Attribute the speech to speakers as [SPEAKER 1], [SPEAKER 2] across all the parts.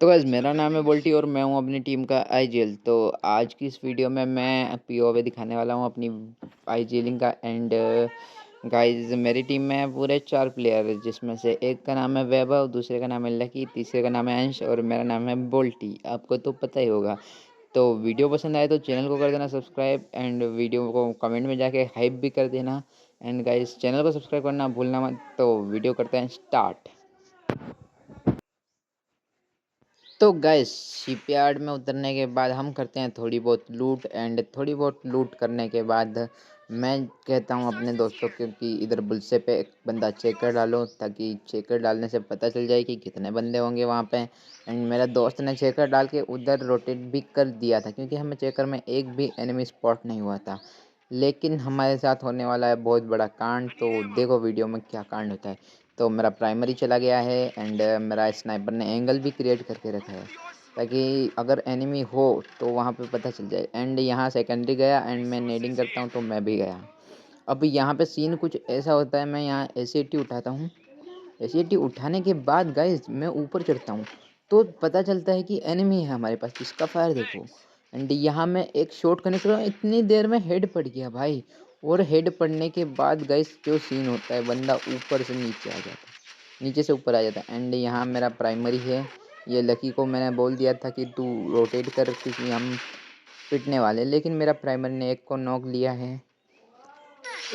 [SPEAKER 1] तो गाइस मेरा नाम है बोल्टी और मैं हूँ अपनी टीम का आईजीएल। तो आज की इस वीडियो में मैं पीओवे दिखाने वाला हूँ अपनी आईजीएलिंग का। एंड गाइस मेरी टीम में है पूरे 4 प्लेयर, जिसमें से एक का नाम है वैभव, दूसरे का नाम है लकी, तीसरे का नाम है अंश और मेरा नाम है बोल्टी। आपको तो पता ही होगा। तो वीडियो पसंद आए तो चैनल को कर देना सब्सक्राइब एंड वीडियो को कमेंट में जाके हाइप भी कर देना। एंड गाइस चैनल को सब्सक्राइब करना भूलना मत। तो वीडियो करते हैं स्टार्ट। तो गाइस शिपयार्ड में उतरने के बाद हम करते हैं थोड़ी बहुत लूट। एंड थोड़ी बहुत लूट करने के बाद मैं कहता हूँ अपने दोस्तों को कि इधर बुलसे पे एक बंदा चेकर डालो, ताकि चेकर डालने से पता चल जाए कि कितने बंदे होंगे वहाँ पे। एंड मेरा दोस्त ने चेकर डाल के उधर रोटेट भी कर दिया था, क्योंकि हमें चेकर में एक भी एनिमी स्पॉट नहीं हुआ था। लेकिन हमारे साथ होने वाला है बहुत बड़ा कांड। तो देखो वीडियो में क्या कांड होता है। तो मेरा प्राइमरी चला गया है एंड मेरा स्नाइपर ने एंगल भी क्रिएट करके रखा है, ताकि अगर एनिमी हो तो वहाँ पे पता चल जाए। एंड यहाँ सेकेंडरी गया एंड मैं नेडिंग करता हूँ तो मैं भी गया। अब यहाँ पे सीन कुछ ऐसा होता है, मैं यहाँ एसीटी उठाता हूँ। एसीटी उठाने के बाद गाइस मैं ऊपर चढ़ता हूँ तो पता चलता है कि एनिमी है हमारे पास। इसका फायर देखो। एंड यहाँ मैं एक शॉट कनेक्ट कर रहा हूँ, इतनी देर में हेड पड़ गया भाई। और हेड पड़ने के बाद गाइस जो सीन होता है, बंदा ऊपर से नीचे आ जाता है, नीचे से ऊपर आ जाता है। एंड यहाँ मेरा प्राइमरी है। ये लकी को मैंने बोल दिया था कि तू रोटेट कर, क्योंकि हम पिटने वाले। लेकिन मेरा प्राइमरी ने एक को नॉक लिया है।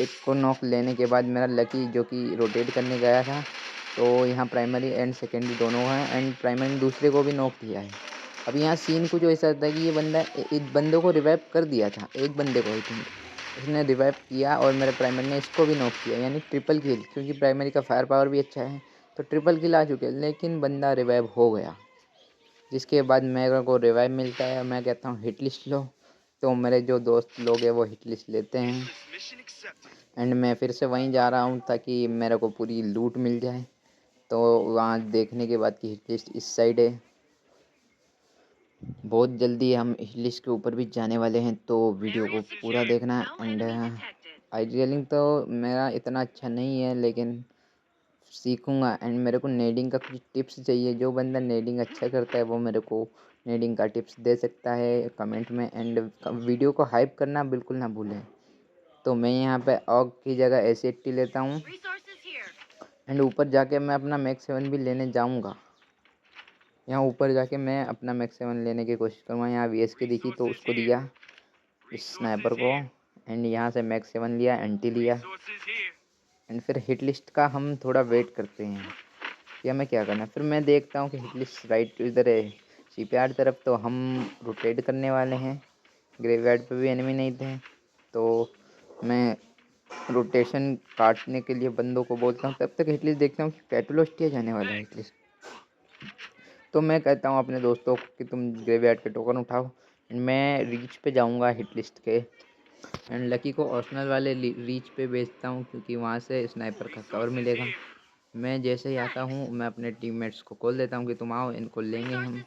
[SPEAKER 1] एक को नॉक लेने के बाद मेरा लकी जो कि रोटेट करने गया था, तो यहाँ प्राइमरी एंड सेकेंडरी दोनों हैं। एंड प्राइमरी ने दूसरे को भी नॉक किया है। अब यहाँ सीन कुछ ऐसा था कि ये बंदा एक बंदे को रिवाइव कर दिया था, एक बंदे को आई थिंक उसने रिवाइव किया और मेरे प्राइमरी ने इसको भी नॉक किया, यानी ट्रिपल किल। क्योंकि प्राइमरी का फायर पावर भी अच्छा है तो ट्रिपल किल आ चुके हैं। लेकिन बंदा रिवाइव हो गया, जिसके बाद मेरे को रिवाइव मिलता है और मैं कहता हूँ हिट लिस्ट लो। तो मेरे जो दोस्त लोग हैं वो हिट लिस्ट लेते हैं। एंड मैं फिर से वहीं जा रहा हूँ ताकि मेरे को पूरी लूट मिल जाए। तो वहाँ देखने के बाद कि हिट लिस्ट इस साइड है। बहुत जल्दी हम हिट लिस्ट के ऊपर भी जाने वाले हैं, तो वीडियो को पूरा देखना। एंड आईजीएलिंग तो मेरा इतना अच्छा नहीं है, लेकिन सीखूंगा। एंड मेरे को नेडिंग का कुछ टिप्स चाहिए। जो बंदा नेडिंग अच्छा करता है वो मेरे को नेडिंग का टिप्स दे सकता है कमेंट में। एंड वीडियो को हाइप करना बिल्कुल ना भूलें। तो मैं यहाँ पे ऑग की जगह एस80 लेता हूँ। एंड ऊपर जाके मैं अपना मैक्स 7 भी लेने जाऊँगा। यहाँ ऊपर जाके मैं अपना मैक्स 7 लेने की कोशिश करूँगा। यहाँ वीएसके दिखी तो उसको दिया इस स्नाइपर को। एंड यहाँ से मैक्स 7 लिया, एंटी लिया। एंड फिर हिट लिस्ट का हम थोड़ा वेट करते हैं कि हमें क्या करना है। फिर मैं देखता हूँ कि हिट लिस्ट राइट इधर है शिपयार्ड तरफ, तो हम रोटेट करने वाले हैं। ग्रेवयार्ड पे भी एनिमी नहीं थे, तो मैं रोटेशन काटने के लिए बंदों को बोलता हूँ। तब तक हिट लिस्ट देखता हूँ कि पेट्रोलोस्टिया जाने वाला है हिट लिस्ट। तो मैं कहता हूँ अपने दोस्तों को कि तुम ग्रेवयार्ड के टोकन उठाओ। मैं रीच पे जाऊँगा हिट लिस्ट के। एंड लकी को ऑप्शनल वाले रीच पे भेजता हूँ, क्योंकि वहाँ से स्नाइपर का कवर मिलेगा। मैं जैसे ही आता हूँ मैं अपने टीममेट्स को कॉल देता हूँ कि तुम आओ, इनको लेंगे हम।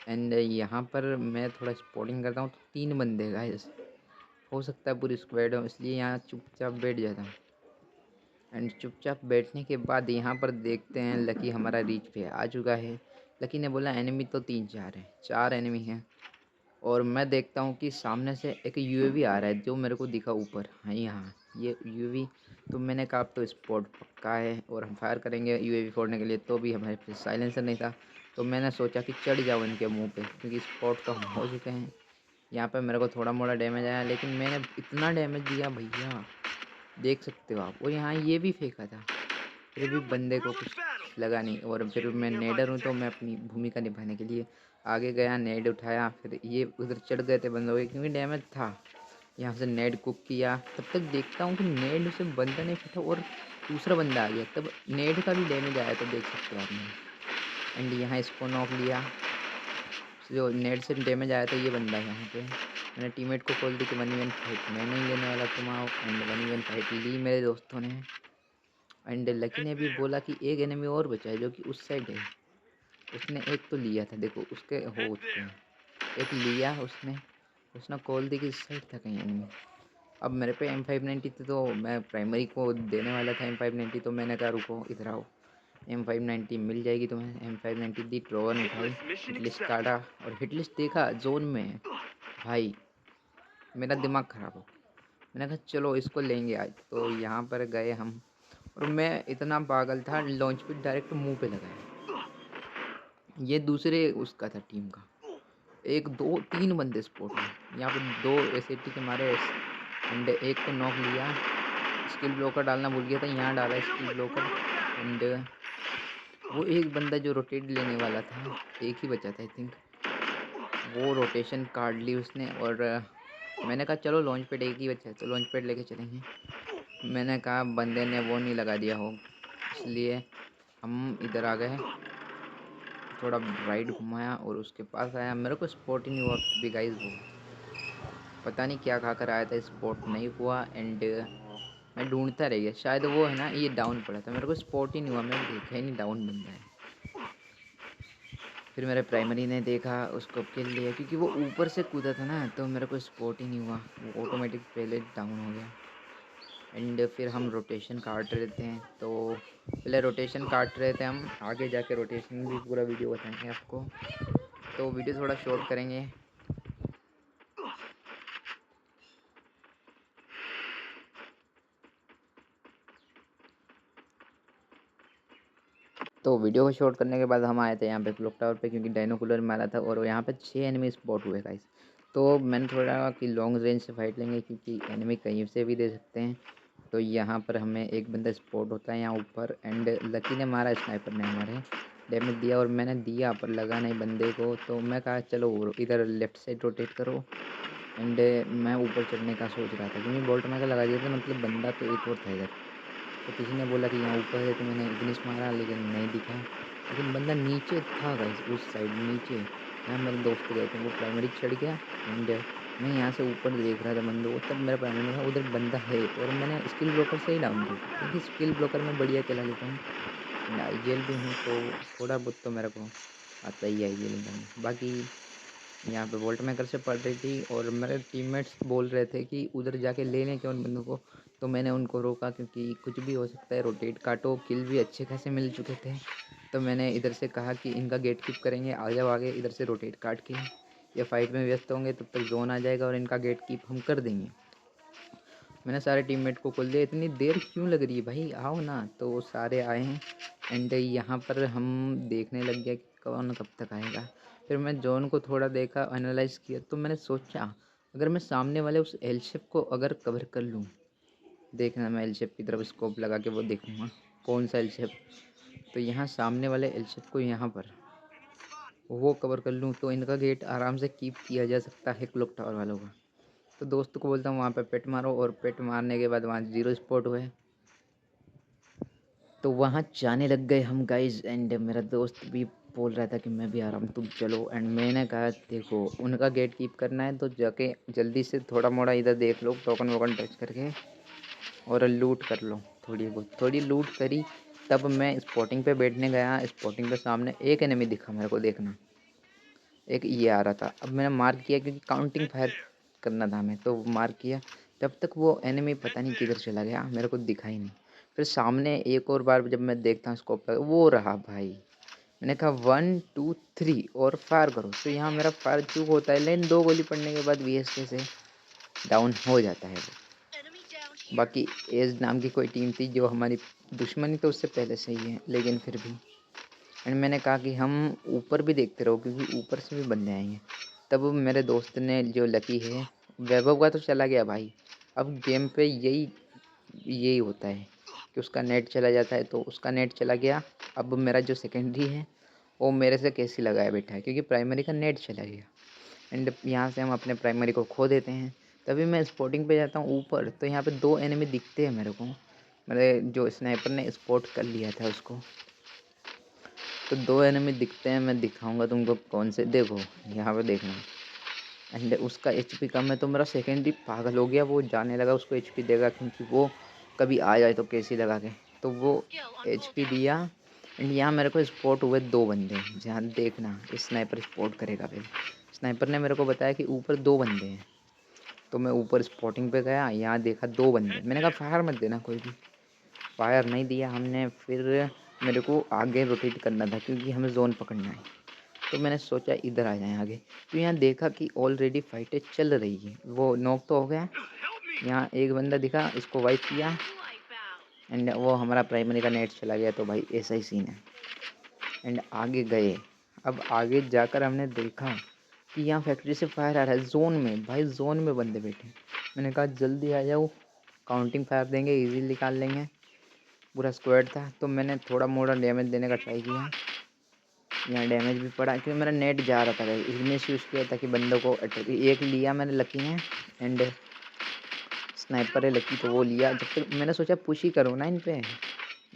[SPEAKER 1] एंड यहाँ पर मैं थोड़ा स्पॉटिंग करता हूँ तो 3 बंदे गाइस, हो सकता है पूरी स्क्वाड हो, इसलिए यहाँ चुपचाप बैठ जाता हूँ। एंड चुपचाप बैठने के बाद यहाँ पर देखते हैं लकी हमारा रीच पे आ चुका है। लकी ने बोला एनिमी तो 3-4 हैं, 4 एनिमी हैं। और मैं देखता हूँ कि सामने से एक यूएवी आ रहा है, जो मेरे को दिखा ऊपर। हाँ यहाँ ये यूएवी। तो मैंने कहा अब तो स्पॉट पक्का है और हम फायर करेंगे यूएवी फोड़ने के लिए। तो भी हमारे पास साइलेंसर नहीं था, तो मैंने सोचा कि चढ़ जाओ इनके मुंह पे, क्योंकि स्पॉट तो हम हो चुके हैं। यहाँ पे मेरे को थोड़ा मोड़ा डैमेज आया, लेकिन मैंने इतना डैमेज दिया भैया, देख सकते हो आप। और यहाँ ये भी फेंका था, फिर भी बंदे को कुछ लगा नहीं। और फिर मैं नेडर हूँ तो मैं अपनी भूमिका निभाने के लिए आगे गया, नेड उठाया। फिर ये उधर चढ़ गए थे बंदों के, क्योंकि डैमेज था। यहाँ से नेड कुक किया, तब तक देखता हूँ कि नेड से बंदा नहीं फटा और दूसरा बंदा आ गया, तब नेड का भी डैमेज आया, तो देख सकते हो आपने। एंड यहाँ इसको नॉक लिया, जो नेट से डैमेज आया था ये बंदा है यहाँ पे। मैंने टीममेट को कॉल दी कि 1v1 फाइट मैं नहीं लेने वाला, तुम आओ। एंड 1v1 फाइट ली मेरे दोस्तों ने। एंड लकी ने भी बोला कि एक एनिमी और बचा है जो कि उस साइड है। उसने एक तो लिया था, देखो उसके हो चुके हैं, एक लिया उसने। उसने कॉल दी कि इस साइड था कहीं एनिमी। अब मेरे पे M590 थी, तो मैं प्राइमरी को देने वाला था M590, तो मैंने कहा रुको इधर आओ। M590 मिल जाएगी तुम्हें। M590 दी, ड्रॉन उठाई, हिटलिस्ट काटा और हिटलिस्ट देखा जोन में है। भाई मेरा दिमाग ख़राब हो, मैंने कहा चलो इसको लेंगे आज। तो यहाँ पर गए हम, और मैं इतना पागल था, लॉन्च पे डायरेक्ट मुंह पे लगाया। ये दूसरे उसका था टीम का, एक दो तीन बंदे स्पॉट में, यहाँ पे दो एसएटी के मारे एंड एक को नॉक लिया। स्किल ब्लॉकर डालना भूल गया था, यहाँ डाला स्किल ब्लॉकर। एंड वो एक बंदा जो रोटेट लेने वाला था, एक ही बचा था आई थिंक, वो रोटेशन काट ली उसने। और मैंने कहा चलो लॉन्च पैड एक ही बचा है तो लॉन्च पैड लेके चलेंगे। मैंने कहा बंदे ने वो नहीं लगा दिया हो, इसलिए हम इधर आ गए, थोड़ा राइड घुमाया और उसके पास आया। मेरे को स्पॉट ही नहीं हुआ भी गाइस, वो पता नहीं क्या खा कर आया था, स्पॉट नहीं हुआ। एंड मैं ढूंढता रह गया, शायद वो है ना ये डाउन पड़ा था, मेरे को स्पॉट ही नहीं हुआ, मैंने देखा ही नहीं डाउन बंदा है। फिर मेरे प्राइमरी ने देखा, उसको किल लिया, क्योंकि वो ऊपर से कूदा था ना, तो मेरे को स्पॉट ही नहीं हुआ, वो ऑटोमेटिक पहले डाउन हो गया। एंड फिर हम रोटेशन काट रहे थे, तो पहले रोटेशन काट रहे थे हम, आगे जाके रोटेशन भी पूरा वीडियो बताएंगे आपको, तो वीडियो थोड़ा शॉर्ट करेंगे। तो वीडियो को शॉर्ट करने के बाद हम आए थे यहाँ पे क्लॉक टावर पे, क्योंकि डायनो कूलर मारा था और यहाँ पे 6 एनिमी स्पॉट हुए गाइस। तो मैंने थोड़ा कि लॉन्ग रेंज से फाइट लेंगे, क्योंकि एनिमी कहीं से भी दे सकते हैं। तो यहाँ पर हमें एक बंदा स्पॉट होता है यहाँ ऊपर, एंड लकी ने मारा, स्नाइपर ने हमारे डैमेज दिया और मैंने दिया पर लगा नहीं बंदे को। तो मैं कहा चलो इधर लेफ्ट साइड रोटेट करो। एंड मैं ऊपर चढ़ने का सोच रहा था, क्योंकि बोल्ट मैंने लगा दिया था, मतलब बंदा तो एक और था इधर। तो किसी ने बोला कि यहाँ ऊपर है, तो मैंने इग्निश मारा लेकिन नहीं दिखा, लेकिन बंदा नीचे था गाइस, उस साइड नीचे। यहाँ मेरे दोस्त गए थे, वो प्राइमरी चढ़ गया एंड मैं यहाँ से ऊपर देख रहा था बंदों को, तब मेरा प्राइमरी में था उधर बंदा है, और मैंने स्किल ब्रोकर से ही डाउन किया, क्योंकि स्किल ब्रोकर में बढ़िया खिला लेता हूँ एंड आईजीएल भी हूँ, तो थोड़ा बहुत तो मेरे को आता ही है आईजीएल करना। बाकी यहाँ पे वोल्ट मेकर से पड़ रही थी और मेरे टीममेट्स बोल रहे थे कि उधर जाके ले लें क्या उन बंदों को, तो मैंने उनको रोका, क्योंकि कुछ भी हो सकता है, रोटेट काटो, किल भी अच्छे खासे मिल चुके थे। तो मैंने इधर से कहा कि इनका गेट कीप करेंगे, आ जाओ आगे, इधर से रोटेट काट के ये फाइट में व्यस्त होंगे, तब तक जोन आ जाएगा और इनका गेट कीप हम कर देंगे। मैंने सारे टीममेट को खोल दिया, इतनी देर क्यों लग रही है भाई, आओ ना। तो सारे आए हैं एंड यहाँ पर हम देखने लग गया कि कौन कब तक आएगा। फिर मैं जोन को थोड़ा देखा, एनालाइज किया, तो मैंने सोचा अगर मैं सामने वाले उस एल शेप को अगर कवर कर लूँ, देखना मैं एल शेप की तरफ स्कोप लगा के वो देखूँगा कौन सा एल शेप, तो यहाँ सामने वाले एल शेप को यहाँ पर वो कवर कर लूँ, तो इनका गेट आराम से कीप किया जा सकता है क्लॉक टावर वालों का। तो दोस्त को बोलता हूँ वहाँ पे पेट मारो, और पेट मारने के बाद वहाँ 0 स्पॉट हुए, तो वहाँ जाने लग गए हम गाइज। एंड मेरा दोस्त भी बोल रहा था कि मैं भी आ रहा हूँ तुम चलो, एंड मैंने कहा देखो उनका गेट कीप करना है तो जाके जल्दी से थोड़ा मोड़ा इधर देख लो, टोकन वोकन टच करके और लूट कर लो, थोड़ी बहुत थोड़ी लूट करी। तब मैं स्पॉटिंग पे बैठने गया, स्पॉटिंग पे सामने एक एनिमी दिखा मेरे को, देखना एक ये आ रहा था। अब मैंने मार्क किया क्योंकि काउंटिंग फायर करना था हमें, तो मार्क किया, तब तक वो एनिमी पता नहीं किधर चला गया, मेरे को दिखा ही नहीं। फिर सामने एक और बार जब मैं देखता हूँ स्कोप पर, वो रहा भाई। मैंने कहा 1 2 3 और फायर करो, तो यहाँ मेरा फायर चूक होता है, लेकिन 2 गोली पड़ने के बाद वीएसके से डाउन हो जाता है वो। बाकी एज नाम की कोई टीम थी जो हमारी दुश्मनी तो उससे पहले से ही है, लेकिन फिर भी। एंड मैंने कहा कि हम ऊपर भी देखते रहो, क्योंकि ऊपर से भी बंदे आएंगे। तब मेरे दोस्त ने, जो लकी है, वैभव का तो चला गया भाई। अब गेम पे यही यही होता है कि उसका नेट चला जाता है, तो उसका नेट चला गया। अब मेरा जो सेकेंडरी है वो मेरे से कैसे लगाया बैठा है, क्योंकि प्राइमरी का नेट चला गया। एंड यहाँ से हम अपने प्राइमरी को खो देते हैं। तभी मैं स्पॉटिंग पे जाता हूँ ऊपर, तो यहाँ पे 2 एनिमी दिखते हैं मेरे को, मेरे जो स्नाइपर ने स्पॉट कर लिया था उसको। तो 2 एनिमी दिखते हैं, मैं दिखाऊंगा तुमको कौन से, देखो यहाँ पे देखना। एंड उसका एचपी कम है, तो मेरा सेकेंडरी पागल हो गया, वो जाने लगा उसको एचपी देगा, क्योंकि वो कभी आ जाए तो कैसी लगा के, तो वो एचपी दिया। एंड यहाँ मेरे को स्पॉट हुए 2 बंदे, जहाँ देखना स्नाइपर स्पॉट करेगा फिर। स्नाइपर ने मेरे को बताया कि ऊपर 2 बंदे हैं, तो मैं ऊपर स्पॉटिंग पे गया, यहाँ देखा 2 बंदे, मैंने कहा फायर मत देना कोई भी, फायर नहीं दिया हमने। फिर मेरे को आगे रोटेट करना था क्योंकि हमें ज़ोन पकड़ना है। तो मैंने सोचा इधर आ जाएँ आगे। तो यहाँ देखा कि ऑलरेडी फाइटें चल रही है। वो नॉक तो हो गया। यहाँ एक बंदा दिखा, इसको वाइप किया एंड वो हमारा प्राइमरी का नेट चला गया। तो भाई ऐसा ही सीन है। एंड आगे गए। अब आगे जाकर हमने देखा कि यहाँ फैक्ट्री से फायर आ रहा है ज़ोन में। भाई ज़ोन में बंदे बैठे। मैंने कहा जल्दी आ जाओ, काउंटिंग फायर देंगे, इजीली निकाल लेंगे। पूरा स्क्वाड था तो मैंने थोड़ा मोड़ा डैमेज देने का ट्राई किया। यहाँ डैमेज भी पड़ा क्योंकि मेरा नेट जा रहा था भाई, इसलिए यूज़ किया ताकि बंदों को अटैक। एक लिया मैंने लकी ने एंड स्नाइपर है लकी, तो वो लिया। जब तक मैंने सोचा पुश ही करूँ ना इन पे।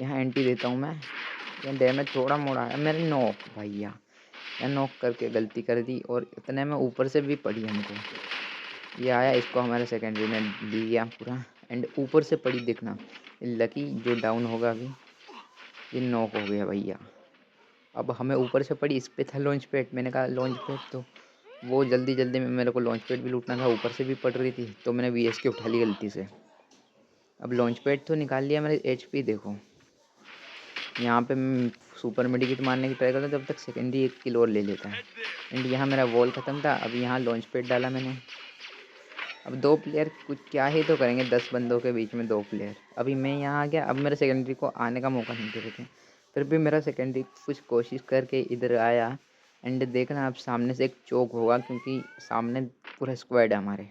[SPEAKER 1] यहाँ एंटी देता हूँ मैं। यहाँ डैमेज थोड़ा मोड़ा है मेरे। नॉक भैया, यहाँ नॉक करके गलती कर दी और इतने में ऊपर से भी पड़ी हमको। ये आया, इसको हमारे सेकेंडरी ने लिया पूरा एंड ऊपर से पड़ी। देखना लकी जो डाउन होगा अभी, ये नॉक हो गया भैया। अब हमें ऊपर से पड़ी, इस पे था लॉन्च पैड। मैंने कहा लॉन्च पैड, तो वो जल्दी जल्दी में मेरे को लॉन्च पैड भी लूटना था, ऊपर से भी पड़ रही थी। तो मैंने VSK उठा ली गलती से। अब लॉन्च पैड तो निकाल लिया। मेरे HP देखो। यहाँ पे मैं सुपर मेडिकेट मारने की ट्राई करता हूँ, जब तक सेकेंडरी एक किल और ले लेता है। एंड यहाँ मेरा वॉल ख़त्म था। अब यहाँ लॉन्च पैड डाला मैंने। अब 2 प्लेयर कुछ क्या ही तो करेंगे, 10 बंदों के बीच में 2 प्लेयर। अभी मैं यहाँ आ गया। अब मेरे सेकेंडरी को आने का मौका नहीं दे रहे थे। फिर भी मेरा सेकेंडरी कुछ कोशिश करके इधर आया। एंड देखना अब सामने से एक चौक होगा क्योंकि सामने पूरा स्क्वाड है हमारे।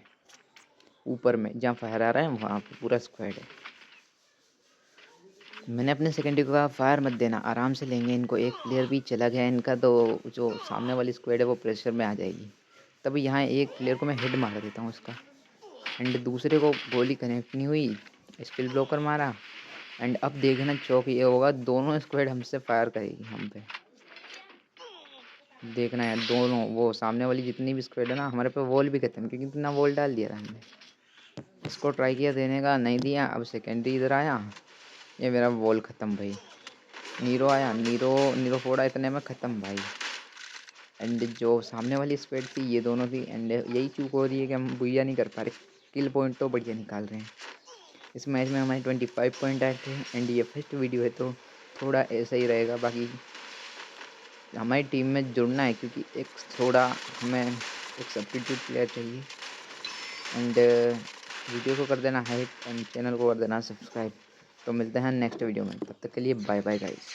[SPEAKER 1] ऊपर में जहाँ फायर आ रहा है वहाँ पे पूरा स्क्वाड है। मैंने अपने सेकेंडरी को कहा फायर मत देना, आराम से लेंगे इनको। एक प्लेयर भी चला गया इनका, तो जो सामने वाली स्क्वाड है वो प्रेशर में आ जाएगी। तभी यहाँ एक प्लेयर को मैं हेड मार देता हूँ उसका। एंड दूसरे को गोली कनेक्ट नहीं हुई, स्किल ब्लोकर मारा। एंड अब देखना चौक ये होगा, दोनों स्क्वाड हमसे फायर करेगी हम पे। देखना है दोनों, वो सामने वाली जितनी भी स्क्वाड है ना, हमारे पे वॉल भी खत्म क्योंकि इतना वॉल डाल दिया था हमने। इसको ट्राई किया देने का, नहीं दिया। अब सेकेंडरी इधर आया, ये मेरा वॉल ख़त्म भाई। नीरो आया, नीरो नीरो फोड़ा, इतने में ख़त्म भाई। एंड जो सामने वाली स्क्वाड थी ये दोनों थी। एंड यही चूक हो रही है कि हम बुइया नहीं कर पा रहे। किल पॉइंट तो बढ़िया निकाल रहे हैं। इस मैच में हमारे 25 पॉइंट आए थे। एंड ये फर्स्ट वीडियो है तो थोड़ा ऐसा ही रहेगा। बाकी हमारी टीम में जुड़ना है क्योंकि एक थोड़ा हमें एक सब्स्टिट्यूट प्लेयर चाहिए। एंड वीडियो को कर देना हाइप एंड चैनल को कर देना सब्सक्राइब। तो मिलते हैं नेक्स्ट वीडियो में, तब तक के लिए बाय बाय गाइस।